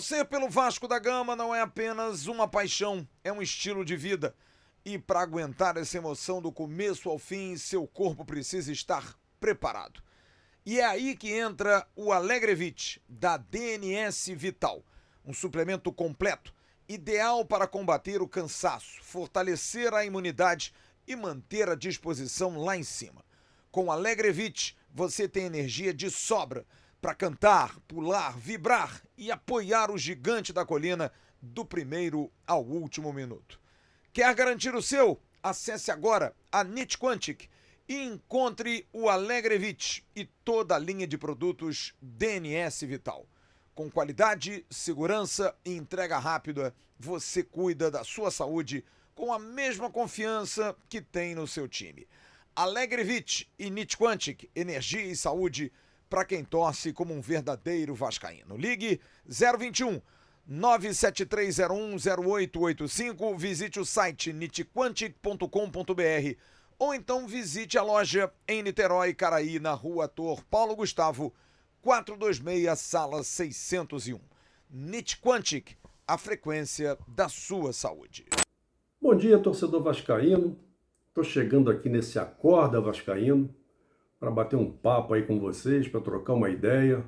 Torcer pelo Vasco da Gama não é apenas uma paixão, é um estilo de vida. E para aguentar essa emoção do começo ao fim, seu corpo precisa estar preparado. E é aí que entra o Alegrevit, da DNS Vital. Um suplemento completo, ideal para combater o cansaço, fortalecer a imunidade e manter a disposição lá em cima. Com o Alegrevit, você tem energia de sobra para cantar, pular, vibrar e apoiar o gigante da colina do primeiro ao último minuto. Quer garantir o seu? Acesse agora a NIT Quantic e encontre o Alegrevit e toda a linha de produtos DNS Vital. Com qualidade, segurança e entrega rápida, você cuida da sua saúde com a mesma confiança que tem no seu time. Alegrevit e NIT Quantic, energia e saúde para quem torce como um verdadeiro vascaíno. Ligue 021 973010885, visite o site nitquantic.com.br ou então visite a loja em Niterói, Caraí, na rua Ator Paulo Gustavo, 426, sala 601. NIT Quantic, a frequência da sua saúde. Bom dia, torcedor vascaíno. Estou chegando aqui nesse Acorda Vascaíno para bater um papo aí com vocês, para trocar uma ideia.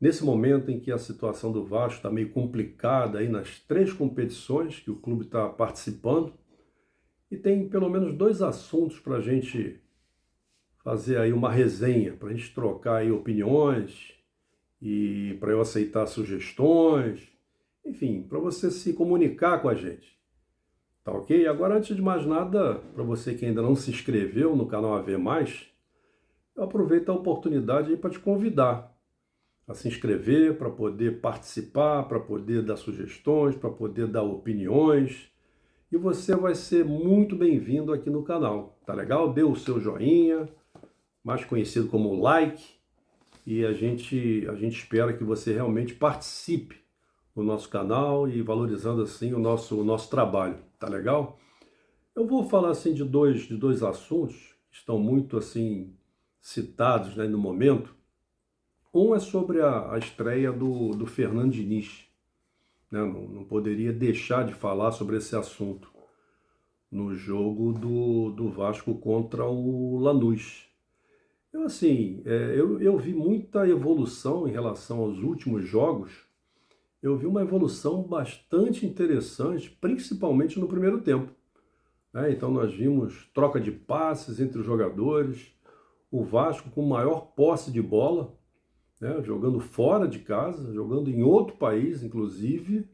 Nesse momento em que a situação do Vasco está meio complicada aí nas 3 competições que o clube está participando, e tem pelo menos 2 assuntos para a gente fazer aí uma resenha, para a gente trocar aí opiniões e para eu aceitar sugestões, enfim, para você se comunicar com a gente. Tá ok? Agora, antes de mais nada, para você que ainda não se inscreveu no canal AV+, eu aproveito a oportunidade para te convidar a se inscrever, para poder participar, para poder dar sugestões, para poder dar opiniões. E você vai ser muito bem-vindo aqui no canal, tá legal? Dê o seu joinha, mais conhecido como like, e a gente espera que você realmente participe no nosso canal e valorizando assim o nosso trabalho, tá legal? Eu vou falar assim de dois assuntos que estão muito assim citados, né, no momento. Um é sobre a estreia do Fernando Diniz, né? Não poderia deixar de falar sobre esse assunto no jogo do Vasco contra o Lanús. Eu vi muita evolução em relação aos últimos jogos. Eu vi uma evolução bastante interessante, principalmente no primeiro tempo, né? Então nós vimos troca de passes entre os jogadores, o Vasco com maior posse de bola, né? Jogando fora de casa, jogando em outro país, inclusive,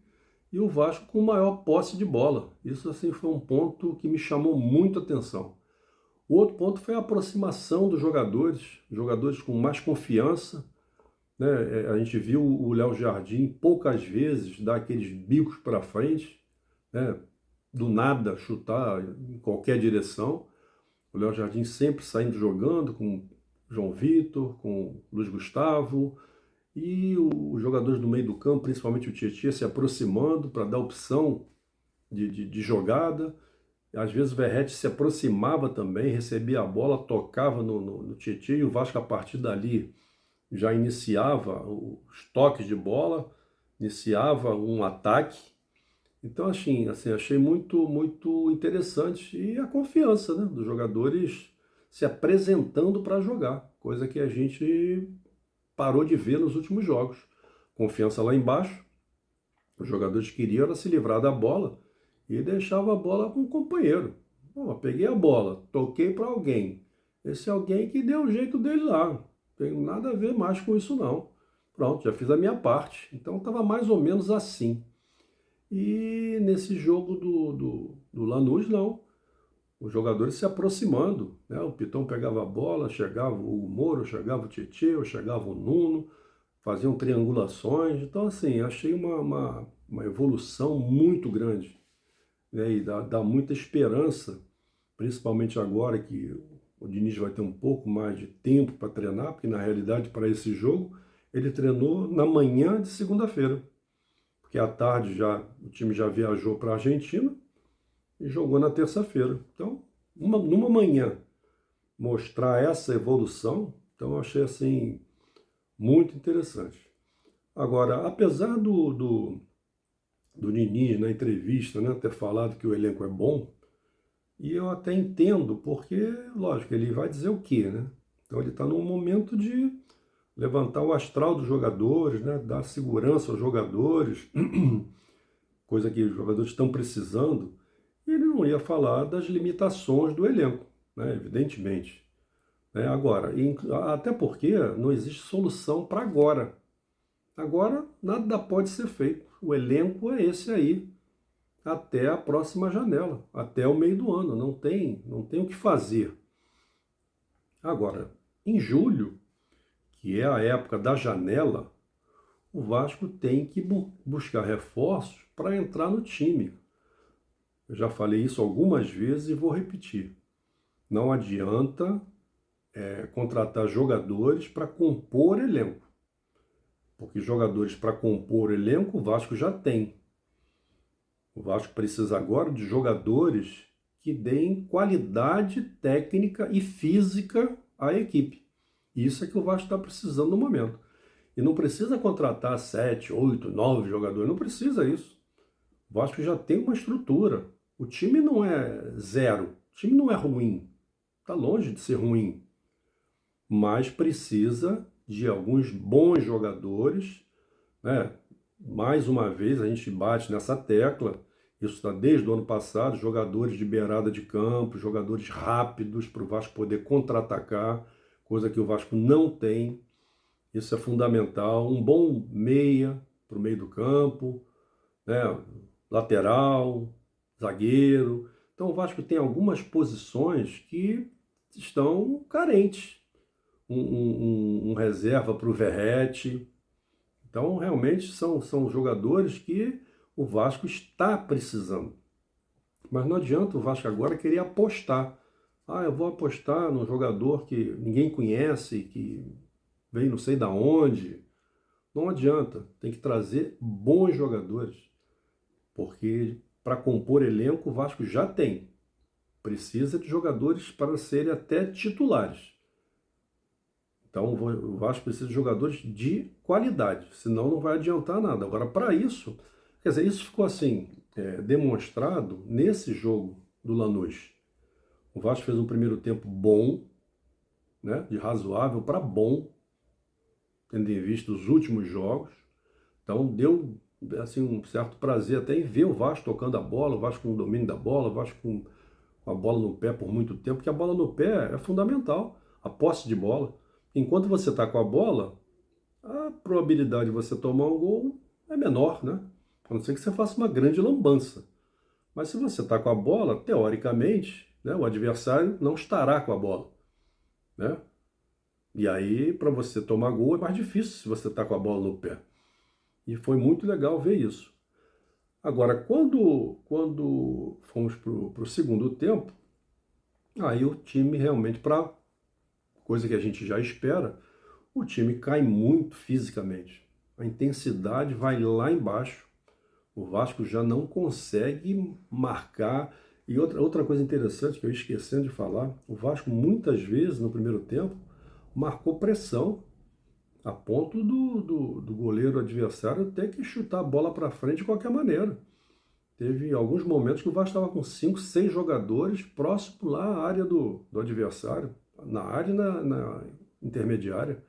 e o Vasco com maior posse de bola. Isso assim foi um ponto que me chamou muito a atenção. O outro ponto foi a aproximação dos jogadores com mais confiança, né? A gente viu o Léo Jardim poucas vezes dar aqueles bicos para frente, né? Do nada chutar em qualquer direção. O Léo Jardim sempre saindo jogando com João Vitor, com Luiz Gustavo, e os jogadores do meio do campo, principalmente o Tietchan, se aproximando para dar opção de jogada. Às vezes o Verratti se aproximava também, recebia a bola, tocava no Tietchan, e o Vasco a partir dali já iniciava os toques de bola, iniciava um ataque. Então, assim achei muito interessante. E a confiança, né, dos jogadores se apresentando para jogar, coisa que a gente parou de ver nos últimos jogos. Confiança lá embaixo, os jogadores queriam era se livrar da bola e deixava a bola com o companheiro. Bom, eu peguei a bola, toquei para alguém. Esse alguém que deu o jeito dele lá. Não tem nada a ver mais com isso não. Pronto, já fiz a minha parte. Então estava mais ou menos assim. E nesse jogo do Lanús, não. Os jogadores se aproximando, né? O Piton pegava a bola, chegava o Moro, chegava o Tietchan, chegava o Nuno, faziam triangulações. Então, assim, achei uma evolução muito grande, né? E dá muita esperança, principalmente agora que o Diniz vai ter um pouco mais de tempo para treinar, porque na realidade, para esse jogo, ele treinou na manhã de segunda-feira, porque à tarde o time já viajou para a Argentina e jogou na terça-feira. Então, numa manhã, mostrar essa evolução, então eu achei assim muito interessante. Agora, apesar do Diniz, na entrevista, né, ter falado que o elenco é bom, e eu até entendo, porque, lógico, ele vai dizer o quê, né? Então ele está num momento de levantar o astral dos jogadores, né, dar segurança aos jogadores, coisa que os jogadores estão precisando, e ele não ia falar das limitações do elenco, né, evidentemente. Agora, até porque não existe solução para agora. Agora nada pode ser feito. O elenco é esse aí, até a próxima janela, até o meio do ano. Não tem o que fazer. Agora, em julho, que é a época da janela, o Vasco tem que buscar reforços para entrar no time. Eu já falei isso algumas vezes e vou repetir. Não adianta contratar jogadores para compor elenco. Porque jogadores para compor elenco o Vasco já tem. O Vasco precisa agora de jogadores que deem qualidade técnica e física à equipe. Isso é que o Vasco está precisando no momento. E não precisa contratar 7, 8, 9 jogadores, não precisa isso. O Vasco já tem uma estrutura. O time não é zero, o time não é ruim. Está longe de ser ruim. Mas precisa de alguns bons jogadores, né? Mais uma vez a gente bate nessa tecla, isso está desde o ano passado, jogadores de beirada de campo, jogadores rápidos para o Vasco poder contra-atacar, coisa que o Vasco não tem. Isso é fundamental. Um bom meia para o meio do campo, né? Lateral, zagueiro. Então o Vasco tem algumas posições que estão carentes. Um reserva para o Verratti. Então, realmente, são jogadores que o Vasco está precisando. Mas não adianta o Vasco agora querer apostar. Eu vou apostar num jogador que ninguém conhece, que vem não sei da onde. Não adianta. Tem que trazer bons jogadores. Porque para compor elenco, o Vasco já tem. Precisa de jogadores para serem até titulares. Então o Vasco precisa de jogadores de qualidade, senão não vai adiantar nada. Agora, para isso, quer dizer, isso ficou assim, demonstrado nesse jogo do Lanús. O Vasco fez um primeiro tempo bom, né, de razoável para bom, tendo em vista os últimos jogos. Então deu assim, um certo prazer até em ver o Vasco tocando a bola, o Vasco com o domínio da bola, o Vasco com a bola no pé por muito tempo, porque a bola no pé é fundamental, a posse de bola. Enquanto você está com a bola, a probabilidade de você tomar um gol é menor, né? A não ser que você faça uma grande lambança. Mas se você está com a bola, teoricamente, né, o adversário não estará com a bola, né? E aí, para você tomar gol, é mais difícil se você está com a bola no pé. E foi muito legal ver isso. Agora, quando fomos para o segundo tempo, aí o time realmente, para coisa que a gente já espera, o time cai muito fisicamente. A intensidade vai lá embaixo. O Vasco já não consegue marcar. E outra coisa interessante que eu esquecendo de falar, o Vasco muitas vezes no primeiro tempo marcou pressão a ponto do goleiro adversário ter que chutar a bola para frente de qualquer maneira. Teve alguns momentos que o Vasco estava com 5, 6 jogadores próximo lá à área do adversário, na área e na intermediária.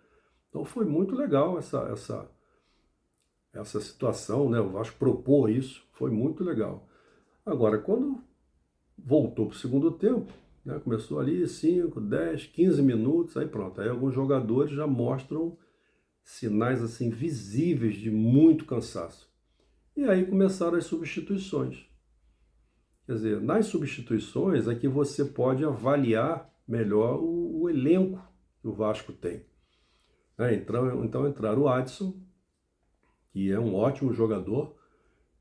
Então foi muito legal essa situação, né? O Vasco propor isso, foi muito legal. Agora, quando voltou para o segundo tempo, né, começou ali 5, 10, 15 minutos, aí pronto. Aí alguns jogadores já mostram sinais assim visíveis de muito cansaço. E aí começaram as substituições. Quer dizer, nas substituições é que você pode avaliar melhor o elenco que o Vasco tem. Então entraram o Adson, que é um ótimo jogador,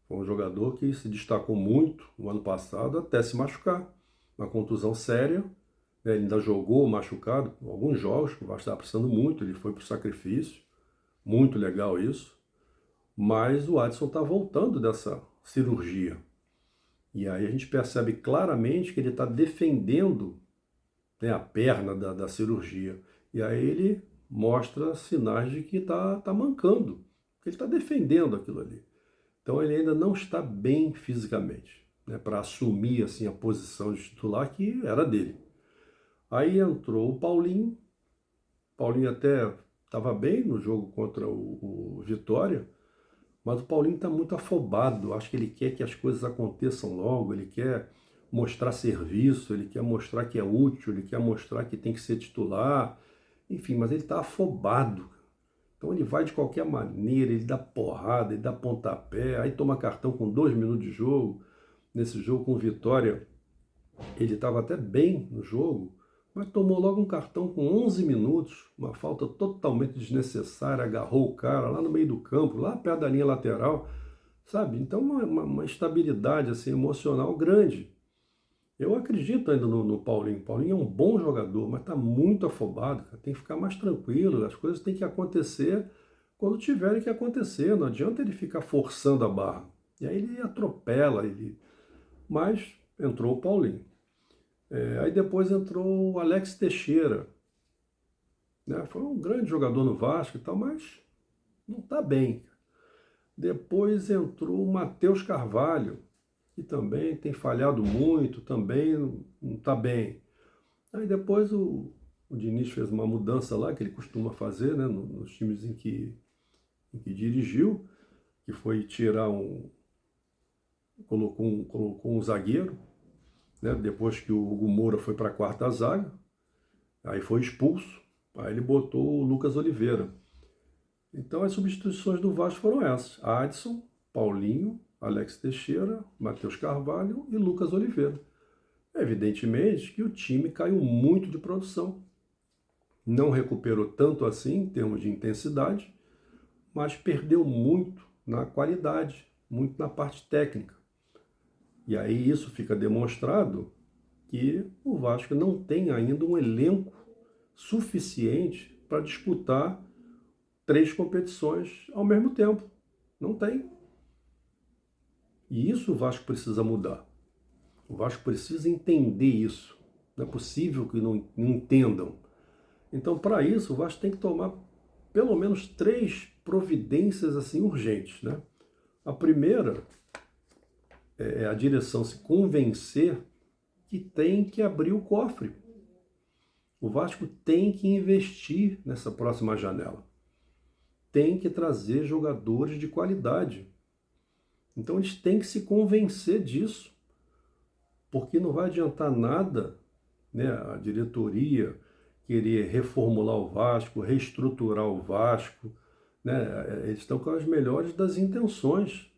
foi um jogador que se destacou muito no ano passado até se machucar, uma contusão séria, né? Ele ainda jogou machucado alguns jogos, o Vasco estava precisando muito, ele foi para o sacrifício, muito legal isso, mas o Adson está voltando dessa cirurgia. E aí a gente percebe claramente que ele está defendendo, né, a perna da cirurgia. E aí ele mostra sinais de que está mancando. Porque ele está defendendo aquilo ali. Então ele ainda não está bem fisicamente, né, para assumir assim a posição de titular que era dele. Aí entrou o Paulinho. Paulinho até estava bem no jogo contra o Vitória, mas o Paulinho está muito afobado. Acho que ele quer que as coisas aconteçam logo, ele quer mostrar serviço, ele quer mostrar que é útil, ele quer mostrar que tem que ser titular. Enfim, mas ele está afobado. Então ele vai de qualquer maneira, ele dá porrada, ele dá pontapé, aí toma cartão com 2 minutos de jogo. Nesse jogo com o Vitória, ele estava até bem no jogo, mas tomou logo um cartão com 11 minutos, uma falta totalmente desnecessária, agarrou o cara lá no meio do campo, lá perto da linha lateral, sabe? Então uma instabilidade assim, emocional grande. Eu acredito ainda no Paulinho. O Paulinho é um bom jogador, mas está muito afobado, cara. Tem que ficar mais tranquilo, as coisas têm que acontecer quando tiverem que acontecer. Não adianta ele ficar forçando a barra. E aí ele atropela, mas entrou o Paulinho. Aí depois entrou o Alex Teixeira, né? Foi um grande jogador no Vasco e tal, mas não está bem. Depois entrou o Matheus Carvalho, que também tem falhado muito, também não está bem. Aí depois o Diniz fez uma mudança lá, que ele costuma fazer, né, nos times em que dirigiu, que foi tirar colocou um zagueiro, né, depois que o Hugo Moura foi para a quarta zaga, aí foi expulso, aí ele botou o Lucas Oliveira. Então as substituições do Vasco foram essas: Adson, Paulinho, Alex Teixeira, Matheus Carvalho e Lucas Oliveira. Evidentemente que o time caiu muito de produção. Não recuperou tanto assim em termos de intensidade, mas perdeu muito na qualidade, muito na parte técnica. E aí isso fica demonstrado que o Vasco não tem ainda um elenco suficiente para disputar 3 competições ao mesmo tempo. Não tem. E isso o Vasco precisa mudar. O Vasco precisa entender isso. Não é possível que não entendam. Então, para isso, o Vasco tem que tomar pelo menos 3 providências assim urgentes, né? A primeira é a direção se convencer que tem que abrir o cofre. O Vasco tem que investir nessa próxima janela. Tem que trazer jogadores de qualidade. Então eles têm que se convencer disso, porque não vai adiantar nada, né, a diretoria querer reformular o Vasco, reestruturar o Vasco, né? Eles estão com as melhores das intenções,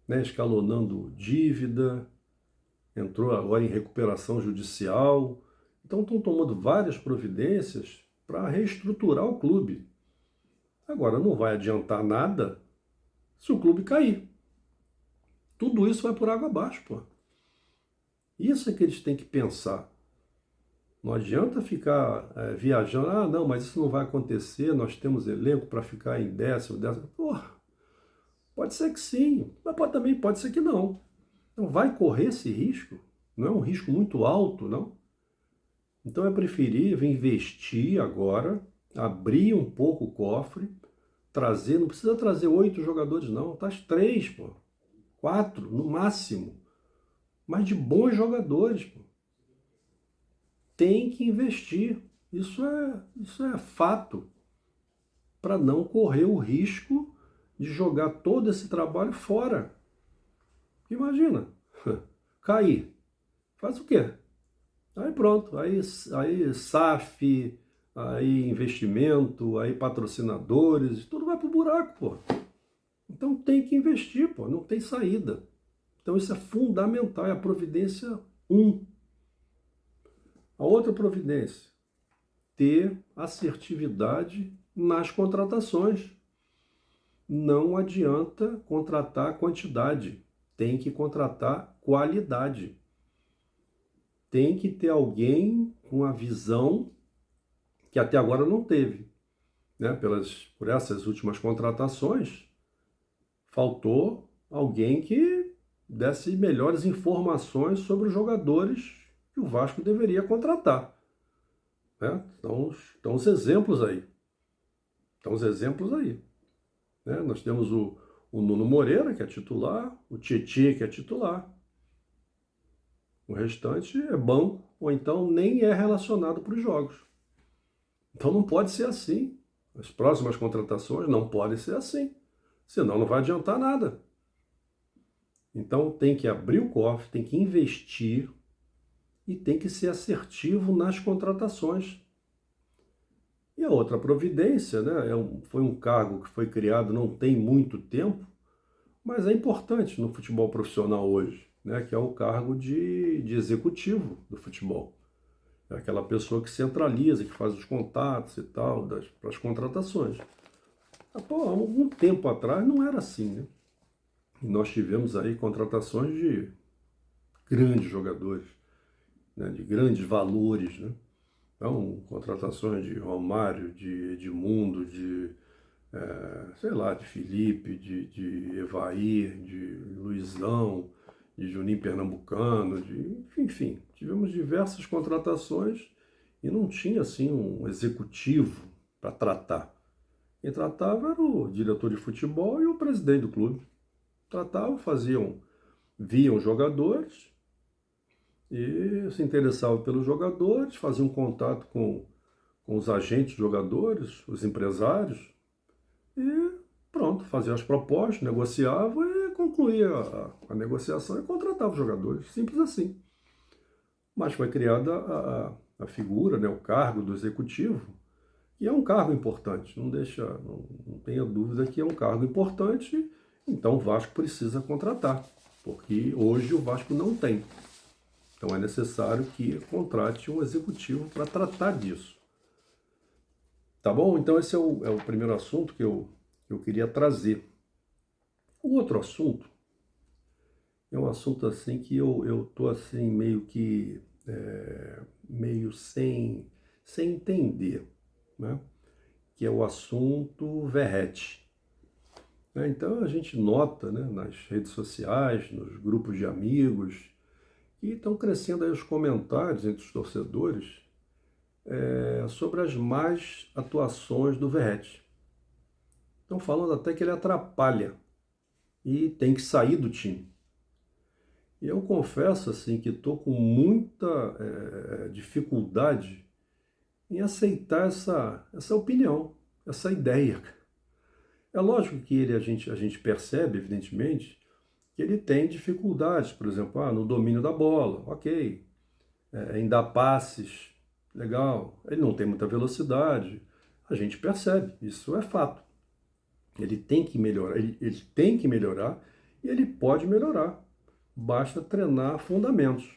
né, escalonando dívida, entrou agora em recuperação judicial, então estão tomando várias providências para reestruturar o clube. Agora não vai adiantar nada se o clube cair. Tudo isso vai por água abaixo, pô. Isso é que eles têm que pensar. Não adianta ficar viajando, não, mas isso não vai acontecer, nós temos elenco para ficar em décimo. Porra, pode ser que sim, mas também pode ser que não. Não vai correr esse risco, não é um risco muito alto, não. Então é preferível investir agora, abrir um pouco o cofre, trazer, não precisa trazer 8 jogadores não, traz 3, pô, 4 no máximo, mas de bons jogadores, pô. Tem que investir, isso é fato, para não correr o risco de jogar todo esse trabalho fora. Imagina, cair, faz o quê? Aí pronto, aí SAF, aí investimento, aí patrocinadores, tudo vai pro buraco, pô. Então tem que investir, pô, não tem saída. Então isso é fundamental, é a providência 1. A outra providência, ter assertividade nas contratações. Não adianta contratar quantidade, tem que contratar qualidade. Tem que ter alguém com a visão que até agora não teve, né? Por essas últimas contratações, faltou alguém que desse melhores informações sobre os jogadores que o Vasco deveria contratar, né? Então os exemplos aí. né? Nós temos o Nuno Moreira, que é titular, o Tietê, que é titular. O restante é banco, ou então nem é relacionado para os jogos. Então não pode ser assim. As próximas contratações não podem ser assim. Senão não vai adiantar nada. Então tem que abrir o cofre, tem que investir e tem que ser assertivo nas contratações. E a outra providência, né, foi um cargo que foi criado não tem muito tempo, mas é importante no futebol profissional hoje, né, que é o cargo de executivo do futebol. É aquela pessoa que centraliza, que faz os contatos e tal, para as contratações. Há algum tempo atrás não era assim, né? E nós tivemos aí contratações de grandes jogadores, né, de grandes valores, né? Então, contratações de Romário, de Edmundo, sei lá, de Felipe, de Evair, de Luizão, de Juninho Pernambucano, enfim, tivemos diversas contratações e não tinha assim um executivo para tratar. Quem tratava era o diretor de futebol e o presidente do clube. Tratavam, viam jogadores e se interessavam pelos jogadores, faziam contato com os agentes jogadores, os empresários, e pronto, fazia as propostas, negociava e concluía a negociação e contratava os jogadores, simples assim. Mas foi criada a figura, né, o cargo do executivo, e é um cargo importante, não tenha dúvida que é um cargo importante, então o Vasco precisa contratar, porque hoje o Vasco não tem. Então é necessário que contrate um executivo para tratar disso. Tá bom? Então esse é o primeiro assunto que eu queria trazer. O outro assunto é um assunto assim que eu tô assim meio sem entender, né? Que é o assunto Verratti. Então a gente nota, né, nas redes sociais, nos grupos de amigos, que estão crescendo aí os comentários entre os torcedores sobre as más atuações do Verratti. Estão falando até que ele atrapalha e tem que sair do time. E eu confesso assim que estou com muita dificuldade em aceitar essa opinião, essa ideia. É lógico que a gente percebe, evidentemente, que ele tem dificuldades, por exemplo, no domínio da bola, ok, em dar passes, legal, ele não tem muita velocidade, a gente percebe, isso é fato. Ele tem que melhorar, ele tem que melhorar e ele pode melhorar. Basta treinar fundamentos.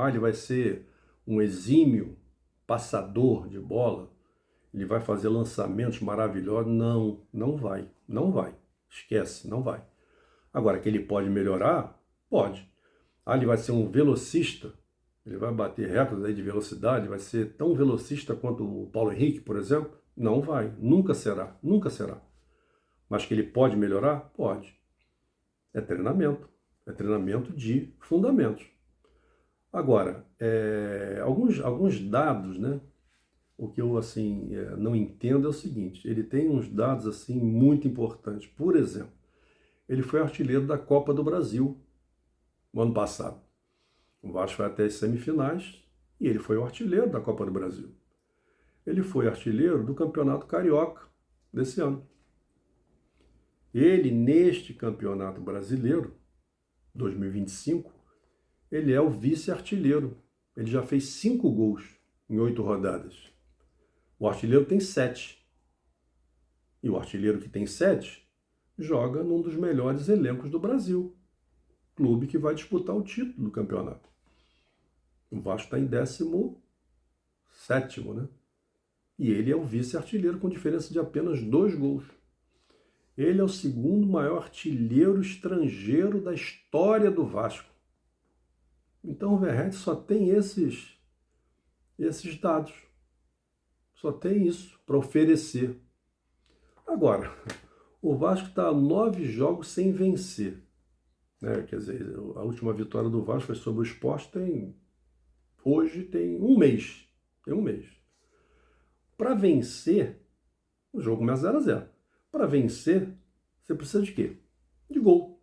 Ele vai ser um exímio passador de bola, ele vai fazer lançamentos maravilhosos. Não, não vai, não vai. Esquece, não vai. Agora, que ele pode melhorar? Pode. Ele vai ser um velocista, ele vai bater recordes aí de velocidade, vai ser tão velocista quanto o Paulo Henrique, por exemplo? Não vai, nunca será, nunca será. Mas que ele pode melhorar? Pode. É treinamento de fundamentos. Agora, alguns dados, né? O que eu assim não entendo é o seguinte: ele tem uns dados assim muito importantes. Por exemplo, ele foi artilheiro da Copa do Brasil no ano passado. O Vasco foi até as semifinais e ele foi o artilheiro da Copa do Brasil. Ele foi artilheiro do Campeonato Carioca desse ano. Ele, neste Campeonato Brasileiro, 2025, ele é o vice-artilheiro. Ele já fez 5 gols em 8 rodadas. O artilheiro tem 7. E o artilheiro que tem 7 joga num dos melhores elencos do Brasil. Clube que vai disputar o título do campeonato. O Vasco está em 17º, né? E ele é o vice-artilheiro com diferença de apenas 2 gols. Ele é o segundo maior artilheiro estrangeiro da história do Vasco. Então o Verratti só tem esses dados. Só tem isso para oferecer. Agora, o Vasco está a 9 jogos sem vencer. Né? Quer dizer, a última vitória do Vasco foi sobre o Sport hoje tem um mês. Tem um mês. Para vencer, o jogo começa 0-0. Para vencer, Você precisa de quê? De gol.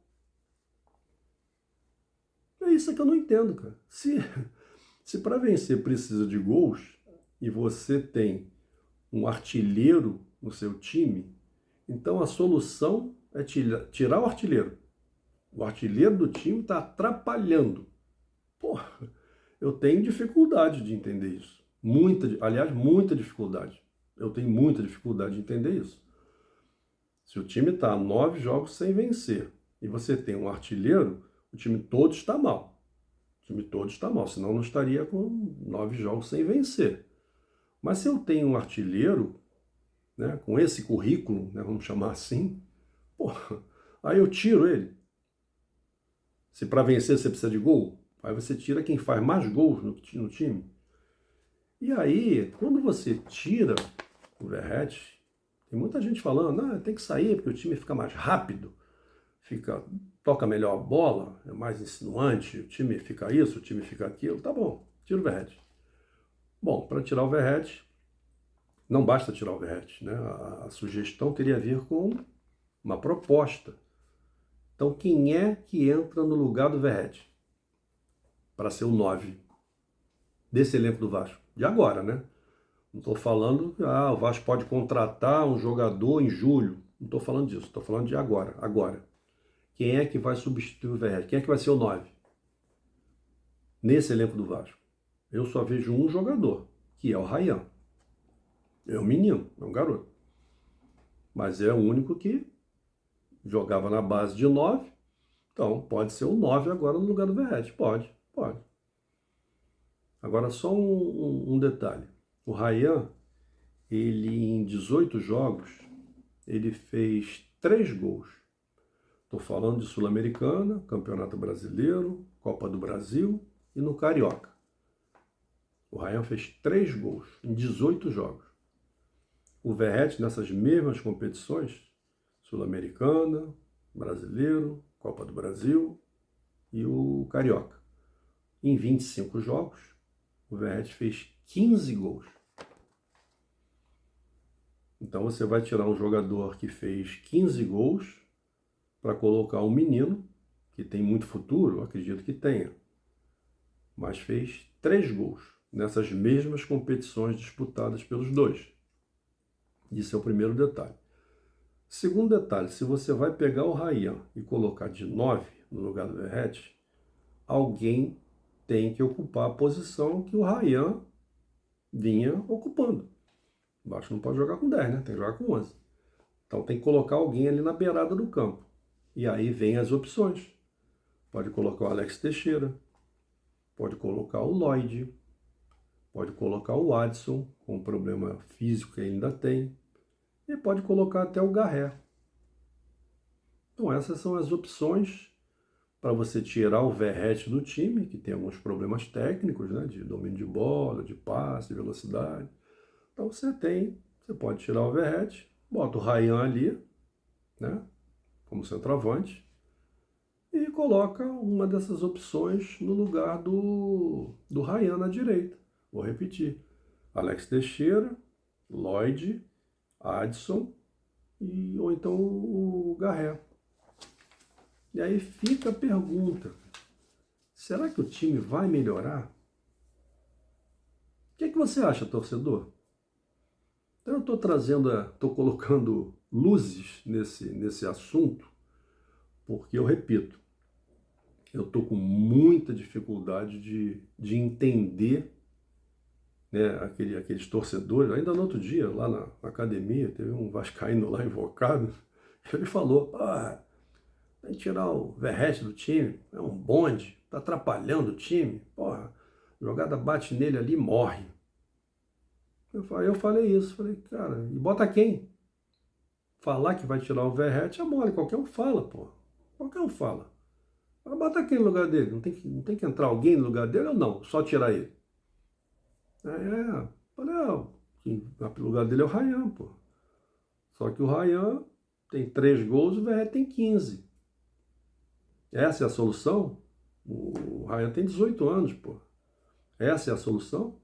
É isso que eu não entendo, cara. Se para vencer precisa de gols e você tem um artilheiro no seu time, então a solução é tirar o artilheiro. O artilheiro do time está atrapalhando. Porra, eu tenho dificuldade de entender isso. Muita dificuldade. Eu tenho muita dificuldade de entender isso. Se o time está 9 jogos sem vencer e você tem um artilheiro, o time todo está mal. O time todo está mal, senão não estaria com 9 jogos sem vencer. Mas se eu tenho um artilheiro, né, com esse currículo, né, vamos chamar assim, porra, aí eu tiro ele. Se para vencer você precisa de gol, aí você tira quem faz mais gols no time. E aí, quando você tira o Verratti, tem muita gente falando, tem que sair porque o time fica mais rápido, toca melhor a bola, é mais insinuante, o time fica isso, o time fica aquilo. Tá bom, tira o Verratti. Bom, para tirar o Verratti, não basta tirar o Verratti, né? A sugestão queria vir com uma proposta. Então, quem é que entra no lugar do Verratti para ser o 9 desse elenco do Vasco? De agora, né? Não estou falando que o Vasco pode contratar um jogador em julho. Não estou falando disso, estou falando de agora. Agora. Quem é que vai substituir o Verratti? Quem é que vai ser o 9 nesse elenco do Vasco? Eu só vejo um jogador, que é o Ryan. É um menino, é um garoto. Mas é o único que jogava na base de 9. Então, pode ser o 9 agora no lugar do Verratti. Pode. Agora, só um detalhe. O Ryan, ele em 18 jogos, ele fez 3 gols. Estou falando de Sul-Americana, Campeonato Brasileiro, Copa do Brasil e no Carioca. O Ryan fez 3 gols em 18 jogos. O Verratti, nessas mesmas competições, Sul-Americana, Brasileiro, Copa do Brasil e o Carioca. Em 25 jogos, o Verratti fez 15 gols. Então você vai tirar um jogador que fez 15 gols para colocar um menino que tem muito futuro, eu acredito que tenha, mas fez 3 gols nessas mesmas competições disputadas pelos dois. Isso é o primeiro detalhe. Segundo detalhe, se você vai pegar o Ryan e colocar de 9 no lugar do Verratti, alguém tem que ocupar a posição que o Ryan vinha ocupando. O Vasco não pode jogar com 10, né? Tem que jogar com 11. Então tem que colocar alguém ali na beirada do campo. E aí vem as opções. Pode colocar o Alex Teixeira, pode colocar o Lloyd, pode colocar o Adson, com o problema físico que ele ainda tem, e pode colocar até o Garré. Então essas são as opções para você tirar o Verratti do time, que tem alguns problemas técnicos, né, de domínio de bola, de passe, de velocidade. Então você pode tirar o Verratti, bota o Ryan ali, né, como centroavante, e coloca uma dessas opções no lugar do Ryan na direita. Vou repetir. Alex Teixeira, Lloyd, Adson ou então o Garré. E aí fica a pergunta, será que o time vai melhorar? O que você acha, torcedor? Então eu estou colocando luzes nesse assunto, porque eu repito, eu estou com muita dificuldade de entender, né, aqueles torcedores. Ainda no outro dia, lá na academia, teve um vascaíno lá invocado, ele falou, tem que tirar o Verratti do time, é um bonde, está atrapalhando o time, a jogada bate nele ali e morre. Eu falei isso, cara, e bota quem? Falar que vai tirar o Verratti é mole, qualquer um fala, qualquer um fala. Mas bota quem no lugar dele? Não tem que entrar alguém no lugar dele ou não? Só tirar ele? Falei, quem vai pro lugar dele é o Ryan, Só que o Ryan tem 3 gols e o Verratti tem 15. Essa é a solução? O Ryan tem 18 anos, Essa é a solução?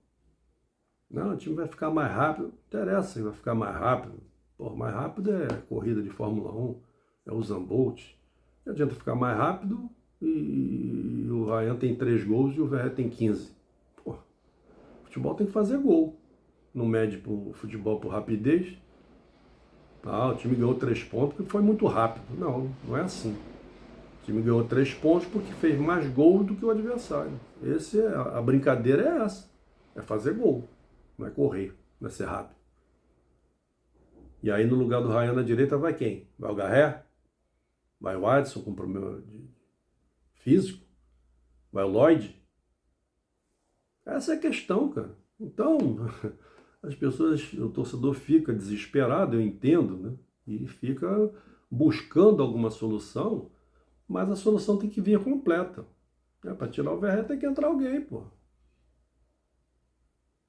Não, o time vai ficar mais rápido. Não interessa se vai ficar mais rápido. Mais rápido é corrida de Fórmula 1. é o Usain Bolt. Não adianta ficar mais rápido e o Ryan tem 3 gols e o Verret tem 15. Pô, futebol tem que fazer gol. Não mede pro futebol por rapidez. O time ganhou 3 pontos porque foi muito rápido. Não, não é assim. O time ganhou 3 pontos porque fez mais gols do que o adversário. A brincadeira é essa. É fazer gol. Não é correr, não é ser rápido. E aí no lugar do Ryan na direita vai quem? Vai o Garré? Vai o Adson com problema físico? Vai o Lloyd? Essa é a questão, cara. Então, as pessoas, o torcedor fica desesperado, eu entendo, né? E fica buscando alguma solução, mas a solução tem que vir completa. Para tirar o Verret tem que entrar alguém, pô.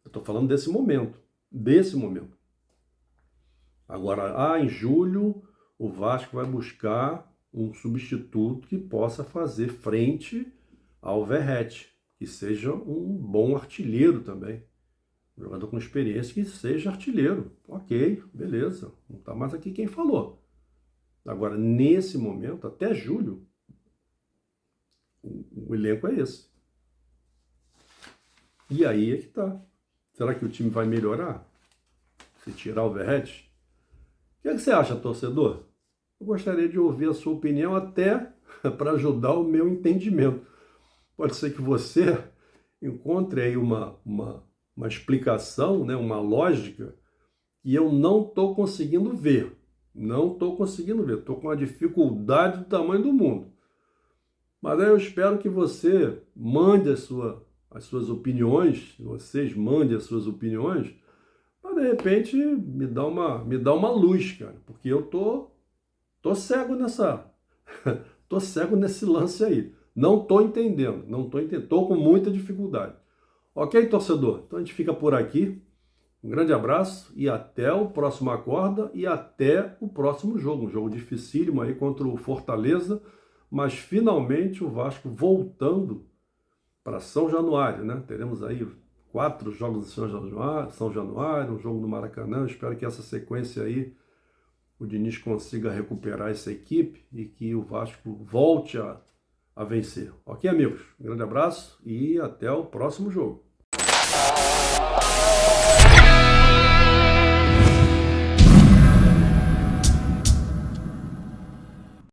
Eu estou falando desse momento. Desse momento. Agora, em julho, o Vasco vai buscar um substituto que possa fazer frente ao Verret, que seja um bom artilheiro também. Um jogador com experiência que seja artilheiro. Ok, beleza. Não está mais aqui quem falou. Agora, nesse momento, até julho, o elenco é esse. E aí é que tá. Será que o time vai melhorar se tirar o Verret? O que é que você acha, torcedor? Eu gostaria de ouvir a sua opinião até para ajudar o meu entendimento. Pode ser que você encontre aí uma explicação, né, uma lógica que eu não estou conseguindo ver. Não estou conseguindo ver. Estou com uma dificuldade do tamanho do mundo. Mas aí eu espero que você mande as suas opiniões, vocês mandem as suas opiniões, para de repente me dar uma luz, cara. Porque eu tô cego tô cego nesse lance aí. Não tô entendendo, tô com muita dificuldade. Ok, torcedor? Então a gente fica por aqui. Um grande abraço e até o próximo Acorda e até o próximo jogo. Um jogo dificílimo aí contra o Fortaleza, mas finalmente o Vasco voltando para São Januário, né? Teremos aí 4 jogos de São Januário, um jogo no Maracanã. Espero que essa sequência aí o Diniz consiga recuperar essa equipe e que o Vasco volte a vencer. Ok, amigos? Um grande abraço e até o próximo jogo.